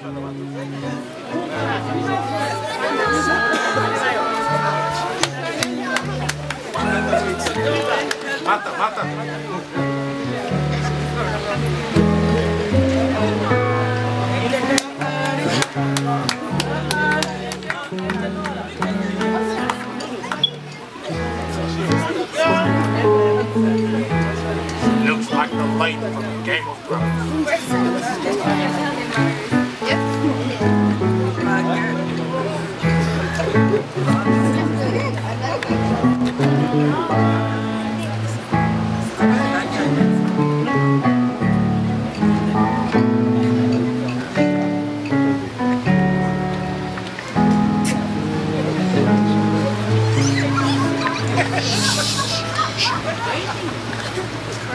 Mata. Looks like the light from Game of Thrones.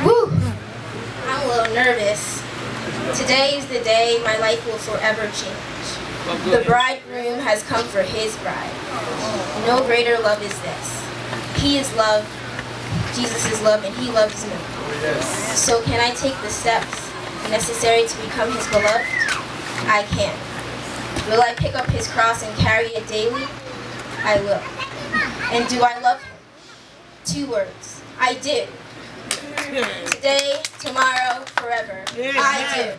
Woo! I'm a little nervous. Today is the day my life will forever change. The bridegroom has come for his bride. No greater love is this. He is love, Jesus is love, and he loves me. So can I take the steps necessary to become his beloved? I can. Will I pick up his cross and carry it daily? I will. And do I love him? 2 words. I do. Today, tomorrow, forever. I do.